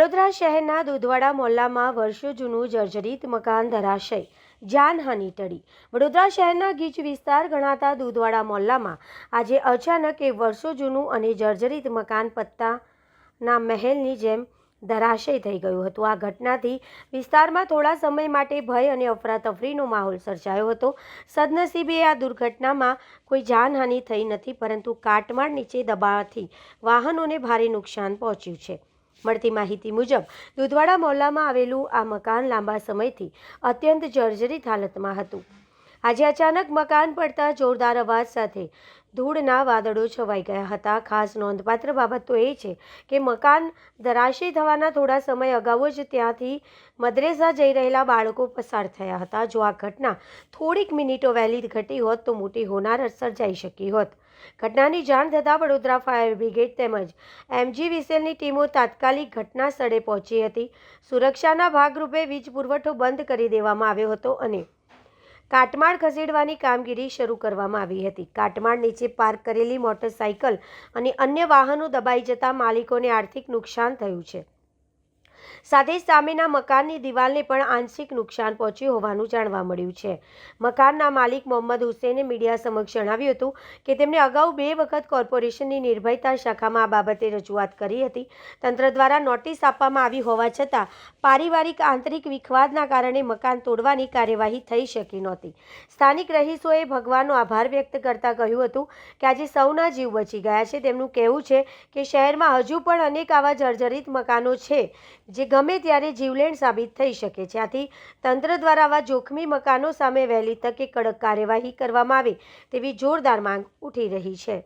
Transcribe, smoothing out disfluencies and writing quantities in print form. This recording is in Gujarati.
વડોદરા શહેરના દુધવાડા મોહલ્લામાં વર્ષો જૂનું જર્જરિત મકાન ધરાશય, જાનહાનિ ટળી. વડોદરા શહેરના ગીચ વિસ્તાર ગણાતા દુધવાડા મોહલ્લામાં આજે અચાનક એક વર્ષો જૂનું અને જર્જરિત મકાન પત્તાના મહેલની જેમ ધરાશય થઈ ગયું હતું. આ ઘટનાથી વિસ્તારમાં થોડા સમય માટે ભય અને અફરાતફરીનો માહોલ સર્જાયો હતો. સદનસીબે આ દુર્ઘટનામાં કોઈ જાનહાનિ થઈ નથી, પરંતુ કાટમાળ નીચે દબાવાથી વાહનોને ભારે નુકસાન પહોંચ્યું છે. મળતી માહિતી મુજબ દુધવાડા મોહલ્લામાં આવેલું આ મકાન લાંબા સમયથી અત્યંત જર્જરિત હાલતમાં હતું. આજે અચાનક મકાન પડતા જોરદાર અવાજ સાથે ધૂળના વાદળો છવાઈ ગયા હતા. ખાસ નોંધપાત્ર બાબત તો એ છે કે મકાન ધરાશયી થવાના થોડા સમય અગાઉ જ ત્યાંથી મદ્રેસા જઈ રહેલા બાળકો પસાર થયા હતા. જો આ ઘટના થોડીક મિનિટો વહેલી ઘટી હોત તો મોટી હોનારત સર્જાઈ શકી હોત. ઘટનાની જાણ થતાં વડોદરા ફાયર બ્રિગેડ તેમજ MG-વિસેલની ટીમો તાત્કાલિક ઘટના સ્થળે પહોંચી હતી. સુરક્ષાના ભાગરૂપે વીજ પુરવઠો બંધ કરી દેવામાં આવ્યો હતો અને કાટમાળ ખસેડવાની કામગીરી શરૂ કરવામાં આવી હતી. કાટમાળ નીચે પાર્ક કરેલી મોટરસાઇકલ અને અન્ય વાહનો દબાઈ જતા માલિકોને આર્થિક નુકસાન થયું છે. સાથે જ સામેના મકાનની દિવાલને પણ આંશિક નુકસાન પહોંચ્યું હોવાનું જાણવા મળ્યું છે. મકાનના માલિક મોહમ્મદ હુસૈને મીડિયા સમક્ષ જણાવ્યું હતું કે તેમણે અગાઉ 2 વખત કોર્પોરેશનની નિર્ભયતા શાખામાં આ બાબતે રજૂઆત કરી હતી. તંત્ર દ્વારા નોટિસ આપવામાં આવી હોવા છતાં પારિવારિક આંતરિક વિખવાદના કારણે મકાન તોડવાની કાર્યવાહી થઈ શકી નહોતી. સ્થાનિક રહીશોએ ભગવાનનો આભાર વ્યક્ત કરતા કહ્યું હતું કે આજે સૌના જીવ બચી ગયા છે. તેમનું કહેવું છે કે શહેરમાં હજુ પણ અનેક આવા જર્જરિત મકાનો છે જે ગમે ત્યારે જીવલેણ સાબિત થઈ શકે છે. આથી તંત્ર દ્વારા આવા જોખમી મકાનો સામે વહેલી તકે કડક કાર્યવાહી કરવામાં આવે તેવી જોરદાર માંગ ઉઠી રહી છે.